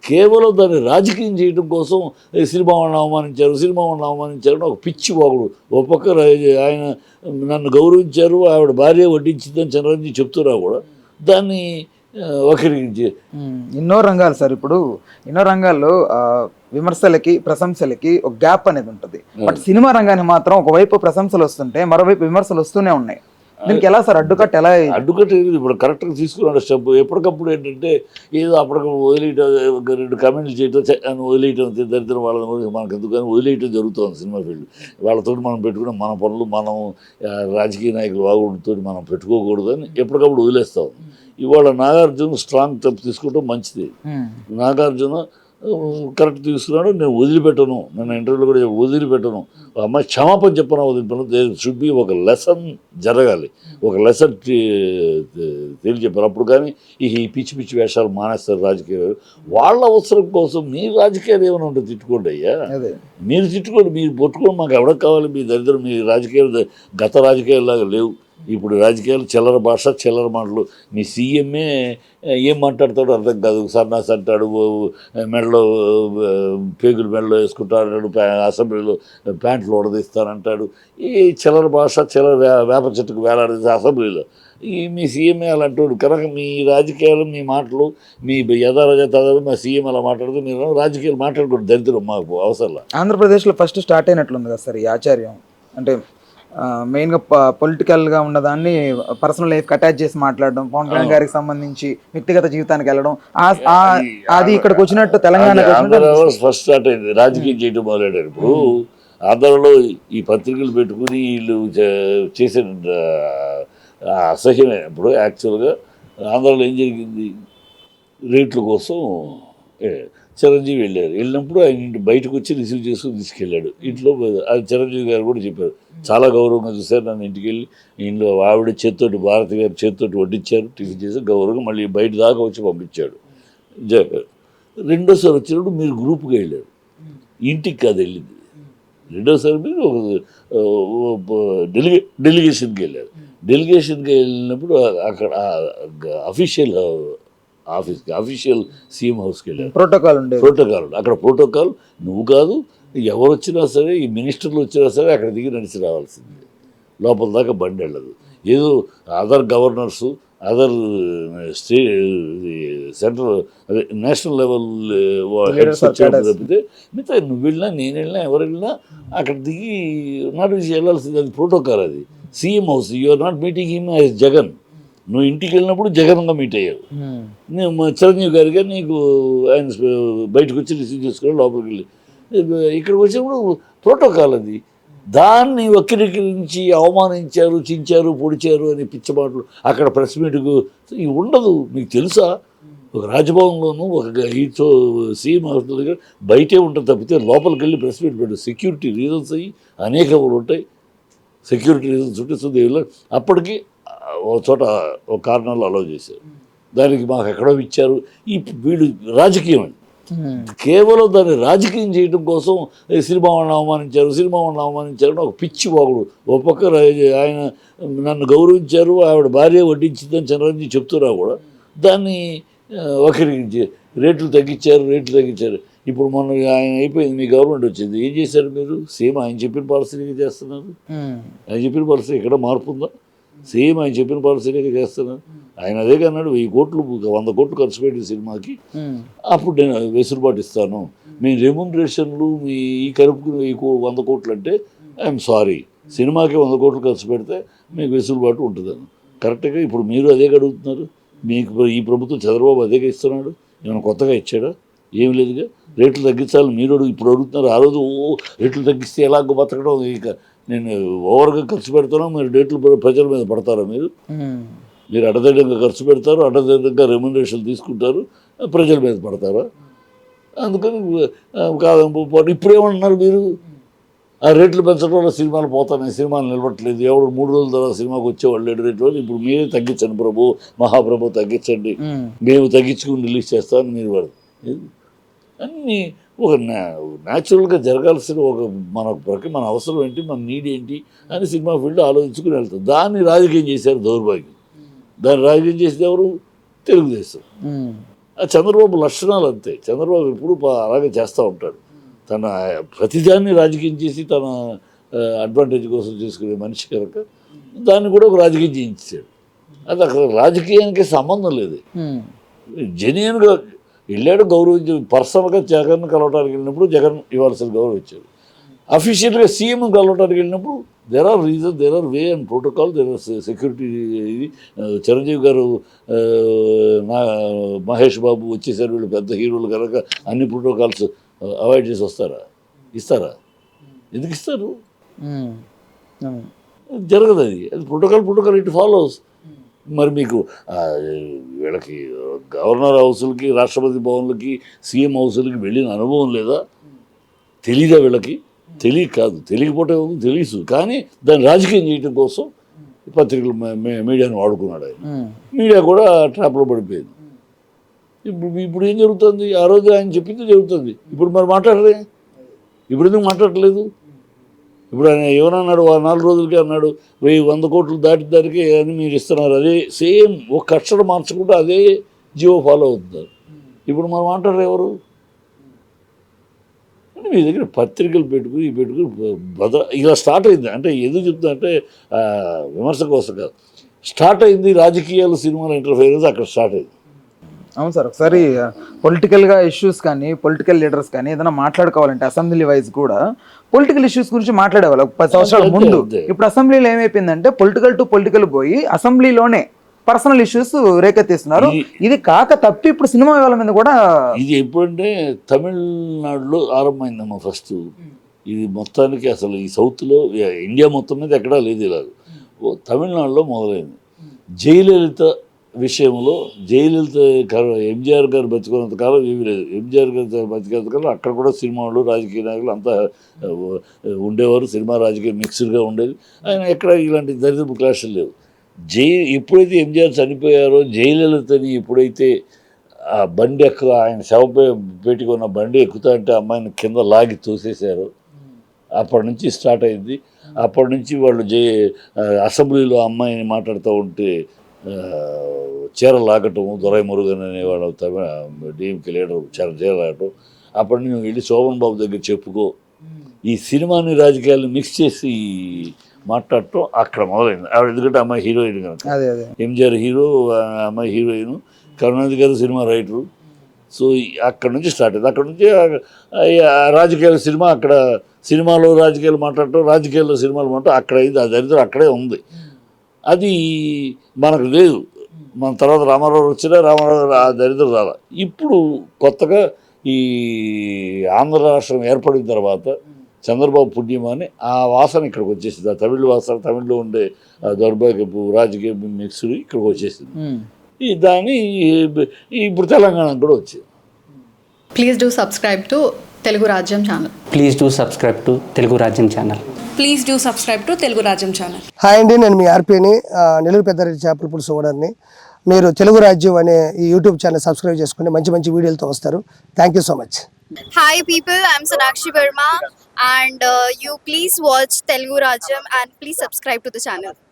కేవలం దాన్ని రాజకీయం చేయడం కోసం సినిమా వాళ్ళని అవమానించారు ఒక పిచ్చి వాగుడు. ఒక పక్క ఆయన నన్ను గౌరవించారు, ఆవిడ భార్య వడ్డించిందని చిరంజీవి చెప్తున్నా కూడా దాన్ని వక్రీకరించి ఎన్నో రంగాలు సార్, ఇప్పుడు ఎన్నో రంగాల్లో విమర్శలకి ప్రశంసలకి ఒక గ్యాప్ అనేది ఉంటుంది. బట్ సినిమా రంగానికి మాత్రం ఒకవైపు ప్రశంసలు వస్తుంటే మరోవైపు విమర్శలు వస్తూనే ఉన్నాయి. దీనికి ఎలా సార్ అడ్డుకట్ట ఎలా ఇప్పుడు కరెక్ట్గా తీసుకున్నాడు స్టెప్. ఎప్పటికప్పుడు ఏంటంటే ఏదో అప్పటికప్పుడు వదిలేయటం, 2 కామెంట్లు చేయటం వదిలేయటం, దరిద్రం వాళ్ళని మనకు ఎందుకని వదిలేయటం జరుగుతుంది సినిమా ఫీల్డ్. వాళ్ళతో మనం పెట్టుకుని మన పనులు మనం రాజకీయ నాయకులు వాగుడుతో మనం పెట్టుకోకూడదు అని ఎప్పటికప్పుడు వదిలేస్తాం. ఇవాళ నాగార్జున స్ట్రాంగ్ స్టెప్ తీసుకోవడం మంచిది. నాగార్జున కరెక్ట్ తీసుకున్నాడు. నేను వదిలిపెట్టను, నేను ఇంటర్వ్యూలో కూడా వదిలిపెట్టను. అమ్మాయి క్షమాపణ చెప్పను, వదిలిపెట్టను. షుడ్ బి ఒక లెసన్ జరగాలి, ఒక లెసన్ తెలియచెప్పారు. అప్పుడు కానీ ఈ పిచ్చి పిచ్చి వేషాలు మానేస్తారు రాజకీయాలు. వాళ్ళ అవసరం కోసం మీ రాజకీయాలు ఏమైనా ఉంటే తిట్టుకోండి అయ్యా, మీరు తిట్టుకోండి, మీరు పట్టుకోండి. మాకు ఎవరికి కావాలి మీ దరిద్రం? మీ రాజకీయాలు గత రాజకీయాల్లాగా లేవు. ఇప్పుడు రాజకీయాలు చిల్లర భాష, చిల్లర మాటలు. మీ సీఎంఏ ఏం మాట్లాడతాడో అర్థం కాదు. సన్నాస్ అంటాడు, మెడలో పేగులు మెడలో వేసుకుంటాడు, అసెంబ్లీలో ప్యాంట్లు ఉడదీస్తానంటాడు. ఈ చిల్లర భాష, చిల్లర వేప చెట్టుకు వేలాడేసి అసెంబ్లీలో మీ సీఎంఏ అలాంటి కనుక మీ రాజకీయాలు, మీ మాటలు, మీ యథారజాలు మా సీఎం అలా మాట్లాడితే మీరు రాజకీయాలు మాట్లాడుకోండి. దరిద్రం మాకు అవసరం. ఆంధ్రప్రదేశ్లో ఫస్ట్ స్టార్ట్ అయినట్లుంది కదా సార్ ఈ ఆచార్యం. అంటే మెయిన్గా పొలిటికల్గా ఉన్నదాన్ని పర్సనల్ లైఫ్కి అటాచ్ చేసి మాట్లాడడం, పవన్ కళ్యాణ్ గారికి సంబంధించి వ్యక్తిగత జీవితానికి వెళ్ళడం, అది ఇక్కడికి వచ్చినట్టు తెలంగాణ ఫస్ట్ స్టార్ట్ అయింది. రాజకీయం చేయడం మొదలెడారు. ఇప్పుడు ఆంధ్రలో ఈ పత్రికలు పెట్టుకుని వీళ్ళు చేసే అసహ్యమే. ఇప్పుడు యాక్చువల్గా ఆంధ్రలో ఏం జరిగింది, రేట్ల కోసం చిరంజీవి వెళ్ళినప్పుడు ఆయన ఇంటి బయటకు వచ్చి రిసీవ్ చేసుకుని తీసుకెళ్ళాడు. ఇంట్లో అది చిరంజీవి గారు కూడా చెప్పారు, చాలా గౌరవంగా చూశారు నన్ను. ఇంటికి వెళ్ళి ఇంట్లో ఆవిడ చేత్తోటి, భారతి గారు చేత్తోటి వడ్డించారు, టిఫిన్ చేసి గౌరవంగా మళ్ళీ బయట దాకా వచ్చి పంపించాడు. రెండోసారి వచ్చినప్పుడు మీరు గ్రూప్గా వెళ్ళారు, ఇంటికి కాదు వెళ్ళింది. రెండోసారి మీరు డెలిగేషన్కి వెళ్ళారు. డెలిగేషన్కి వెళ్ళినప్పుడు అక్కడ అఫీషియల్ సీఎం హౌస్కి వెళ్ళారు. ప్రోటోకాల్ అక్కడ ప్రోటోకాల్ నువ్వు కాదు, ఎవరు వచ్చినా సరే, ఈ మినిస్టర్లు వచ్చినా సరే అక్కడ దిగి నడిచి రావాల్సింది. లోపల దాకా బండి వెళ్ళదు. ఏదో అదర్ గవర్నర్సు, అదర్ సెంట్రల్ అదే నేషనల్ లెవెల్ హెడ్స్ వచ్చేటప్పుడు తప్పితే మిగతా నువ్వు వెళ్ళినా, నేను వెళ్ళినా, ఎవరు వెళ్ళినా అక్కడ దిగి నడిచి వెళ్ళాల్సింది. అది ప్రోటోకాల్. అది CM house. You are not meeting him as Jagan. నువ్వు ఇంటికి వెళ్ళినప్పుడు జగన్గా మీట్ అయ్యావు. నేను చిరంజీవి గారిగా నీకు ఆయన బయటకు వచ్చి రిసీవ్ చేసుకుని లోపలికి వెళ్ళి ఇక్కడికి వచ్చినప్పుడు ప్రోటోకాల్ అది. దాన్ని వక్రీకరించి అవమానించారు, చించారు, పొడిచారు అని పిచ్చ మాటలు. అక్కడ ప్రెస్ మీట్కు ఇవి ఉండదు. మీకు తెలుసా, ఒక రాజ్భవన్లోనూ ఒక హీట్తో సీఎం హౌస్ దగ్గర బయటే ఉంటుంది తప్పితే లోపలికి వెళ్ళి ప్రెస్ మీట్ పెట్టు. సెక్యూరిటీ రీజన్స్ అయ్యి అనేక ఉంటాయి. సెక్యూరిటీ రీజన్స్ ఉంటే సుదేవిలో అప్పటికి ఒక చోట ఒక కారణాలు అలౌ చేశారు. దానికి మాకు ఎక్కడో ఇచ్చారు. ఈ వీడు రాజకీయం అని కేవలం దాన్ని రాజకీయం చేయడం కోసం సినిమా వాళ్ళని అవమానించారు ఒక పిచ్చి వాగుడు. ఒక పక్క ఆయన నన్ను గౌరవించారు, ఆవిడ భార్య వడ్డించిందని చిరంజీవి చెప్తున్నా కూడా దాన్ని వక్రీకరించి రేట్లు తగ్గించారు. ఇప్పుడు మొన్న ఆయన అయిపోయింది, మీ గవర్నమెంట్ వచ్చింది, ఏం చేశారు మీరు? సేమ్ ఆయన చెప్పిన పాలసీగా చేస్తున్నారు. ఆయన చెప్పిన పాలసీ ఎక్కడ మార్పు ఉందా? సేమ్ ఆయన చెప్పిన పాలసీగా చేస్తున్నారు. ఆయన అదే కన్నాడు, 1000 కోట్లు 100 కోట్లు ఖర్చు పెట్టిన సినిమాకి అప్పుడు నేను వెసులుబాటు ఇస్తాను. మీ రెమ్యునరేషన్లు మీ ఈ కలుపుకుని 100 కోట్లు అంటే ఐఎమ్ సారీ, సినిమాకి 100 కోట్లు ఖర్చు పెడితే మీకు వెసులుబాటు ఉంటుందని. కరెక్ట్గా ఇప్పుడు మీరు అదే అడుగుతున్నారు. మీకు ఈ ప్రభుత్వం చంద్రబాబు అదే ఇస్తున్నాడు. ఏమైనా కొత్తగా ఇచ్చాడా? ఏమి లేదుగా. రేట్లు తగ్గించాలని మీరు ఇప్పుడు అడుగుతున్నారు. ఆ రోజు రేట్లు తగ్గిస్తే ఎలాగో బతకడం, ఇక నేను ఓవర్గా ఖర్చు పెడతాను, మీరు రేట్లు ప్రజల మీద పడతారా? మీరు అడ్డదిడ్డంగా ఖర్చు పెడతారు, అడ్డదిడ్డంగా రెమ్యునరేషన్ తీసుకుంటారు, ప్రజల మీద పడతారా? అందుకని కాదు. ఇప్పుడు ఏమంటున్నారు మీరు? ఆ రేట్లు పెంచడం వల్ల సినిమాలు పోతాయి, సినిమాలు నిలబట్టలేదు, ఎవరు 3 రోజుల తర్వాత సినిమాకి వచ్చేవాళ్ళు 7 రేట్లు. ఇప్పుడు మీరే తగ్గించండి ప్రభు, మహాప్రభు తగ్గించండి, మేము తగ్గించుకుని రిలీజ్ చేస్తామని మీరు వాడు అన్నీ ఒక న్యాచురల్గా జరగాల్సిన ఒక మన అవసరం ఏంటి, మన నీడ్ ఏంటి అని సినిమా ఫీల్డ్ ఆలోచించుకుని వెళ్తాం. దాన్ని రాజకీయం చేశారు, దౌర్భాగ్యం. దాన్ని రాజకీయం చేసేది ఎవరు? తెలుగుదేశం. చంద్రబాబు లక్షణాలు అంతే. చంద్రబాబు ఎప్పుడు అలాగే చేస్తూ ఉంటాడు. తన ప్రతిదాన్ని రాజకీయం చేసి తన అడ్వాంటేజ్ కోసం చేసుకునే మనిషి కనుక దాన్ని కూడా ఒక రాజకీయం చేయించాడు. అది అక్కడ రాజకీయానికి సంబంధం లేదు. జెన్యున్గా వెళ్ళాడు, గౌరవించి పర్సనల్గా జగన్ కలవటానికి వెళ్ళినప్పుడు జగన్ ఇవ్వాల్సిన గౌరవం ఇచ్చాడు. అఫీషియల్గా సీఎం కలవటానికి వెళ్ళినప్పుడు there are reason, there are way and protocol, there are security. ఇది చిరంజీవి గారు మహేష్ బాబు వచ్చేసారు, వీళ్ళు పెద్ద హీరోలు కనుక అన్ని ప్రోటోకాల్స్ అవాయిడ్ చేసి వస్తారా? ఇస్తారా? ఎందుకు ఇస్తారు? జరగదు. అది ప్రోటోకాల్ ఇట్ ఫాలోస్. మరి మీకు వీళ్ళకి గవర్నర్ హౌస్లకి, రాష్ట్రపతి భవన్లకి, సీఎం హౌస్లకి వెళ్ళిన అనుభవం లేదా? తెలీదా వీళ్ళకి? తెలియక కాదు, తెలియకపోతే తెలుసు, కానీ దాన్ని రాజకీయం చేయడం కోసం పత్రికలు మీడియాను వాడుకున్నాడు ఆయన. మీడియా కూడా ట్రాప్లో పడిపోయింది. ఇప్పుడు ఏం జరుగుతుంది? ఆ రోజు ఆయన చెప్పింది జరుగుతుంది. ఇప్పుడు మరి మాట్లాడరే? ఇప్పుడు ఎందుకు మాట్లాడలేదు? ఇప్పుడు ఆయన ఏమన్నాడు? 4 రోజులకి అన్నాడు 100 కోట్లు దాటిదానికి అని మీరు ఇస్తున్నారు. అదే సేమ్ ఒక అక్షరం మార్చకుండా అదే జియో ఫాలో అవుతున్నారు. ఇప్పుడు మనం మాట్లాడరు ఎవరు? అంటే మీ దగ్గర పత్రికలు పెట్టుకుని ఇలా స్టార్ట్ అయింది. అంటే ఎందుకు చెప్తా అంటే విమర్శ కోసం కాదు, స్టార్ట్ అయింది రాజకీయాలు, సినిమాల ఇంటర్ఫియరెన్స్ అక్కడ స్టార్ట్ అయింది. అవును సార్. ఒకసారి పొలిటికల్గా ఇష్యూస్ కానీ, పొలిటికల్ లీడర్స్ కానీ ఏదైనా మాట్లాడుకోవాలంటే అసెంబ్లీ వైజ్ కూడా పొలిటికల్ ఇష్యూస్ గురించి మాట్లాడేవాళ్ళు 10 సంవత్సరాల ముందు. ఇప్పుడు అసెంబ్లీలో ఏమైపోయిందంటే పొలిటికల్ టు పొలిటికల్ పోయి అసెంబ్లీలోనే పర్సనల్ ఇష్యూస్ రేకెత్తిస్తున్నారు. ఇది కాక తప్పి ఇప్పుడు సినిమా వాళ్ళ మీద కూడా ఇది ఎప్పుడంటే తమిళనాడులో ఆరంభమైందమ్మా ఫస్ట్. ఇది మొత్తానికి అసలు ఈ సౌత్లో, ఇండియా మొత్తం మీద ఎక్కడా లేదు ఇలాగ. తమిళనాడులో మొదలైంది. జయలలిత విషయంలో జయలలిత ఎంజీఆర్ గారు బతికున్నంత కాలం ఏమీ లేదు. ఎంజీఆర్ గారు బతికేంత కాలం అక్కడ కూడా సినిమా వాళ్ళు, రాజకీయ నాయకులు అంతా ఉండేవారు. సినిమా రాజకీయ మిక్స్డ్గా ఉండేది. ఆయన ఎక్కడ ఇలాంటి దరిద్రపు క్లాషులు లేవు. ఎప్పుడైతే ఎంజీఆర్ చనిపోయారో, జయలలితని ఎప్పుడైతే ఆ బండి ఆయన శవపై పెట్టుకున్న బండి ఎక్కుతా అంటే అమ్మాయిని కింద లాగి తోసేశారు, అప్పటి నుంచి స్టార్ట్ అయింది. అప్పటి నుంచి వాళ్ళు అసెంబ్లీలో అమ్మాయిని మాట్లాడుతూ ఉంటే చీర లాగటము, దొరై మురుగన్ అనేవాడు డిఎంకే లీడర్ చీర లాగటం. అప్పటి నుంచి వెళ్ళి శోభన్ బాబు దగ్గర చెప్పుకో, ఈ సినిమాని రాజకీయాలను మిక్స్ చేసి మాట్లాడటం అక్కడ మొదలైంది. ఆవిడ ఎందుకంటే అమ్మాయి హీరోయిన్ కనుక, ఎంజీఆర్ హీరో, అమ్మాయి హీరోయిన్, కరుణానిధి గారు సినిమా రైటరు. సో అక్కడ నుంచి స్టార్ట్ అయింది. అక్కడ నుంచి రాజకీయాల సినిమా, అక్కడ సినిమాలో రాజకీయాలు మాట్లాడటం, రాజకీయాల్లో సినిమాలు మాట్లాడటం అక్కడ అయింది. ఆ దరిద్రం అక్కడే ఉంది. అది మనకు లేదు. మన తర్వాత రామారావు వచ్చినా రామారావు ఆ దరిద్రం రాల. ఇప్పుడు కొత్తగా ఈ ఆంధ్ర రాష్ట్రం ఏర్పడిన తర్వాత చంద్రబాబు పుణ్యమాని ఆ వాసన ఇక్కడికి వచ్చేసింది. ఆ తమిళ వాసన, తమిళ్లో ఉండే దౌర్భాగ్యపు రాజకీయ మిక్స్డ్ ఇక్కడికి వచ్చేసింది. దాన్ని ఇప్పుడు తెలంగాణకు కూడా వచ్చింది. Please do subscribe to Telugu Rajyam channel. Please do subscribe to Telugu Rajyam channel. Please do subscribe to Telugu Rajyam channel. Hi అండి, నేను మీ ఆర్పీని, నెల్లూరు పెద్దారెడ్డి చేపల పులుసు ఓనర్ని. మీరు తెలుగు రాజ్యం అనే ఈ యూట్యూబ్ ఛానల్ సబ్స్క్రైబ్ చేసుకుని మంచి మంచి వీడియోలతో వస్తారు. Thank you so much. Hi people, I'm Sonakshi Verma and you please watch Telugu Rajyam and please subscribe to the channel.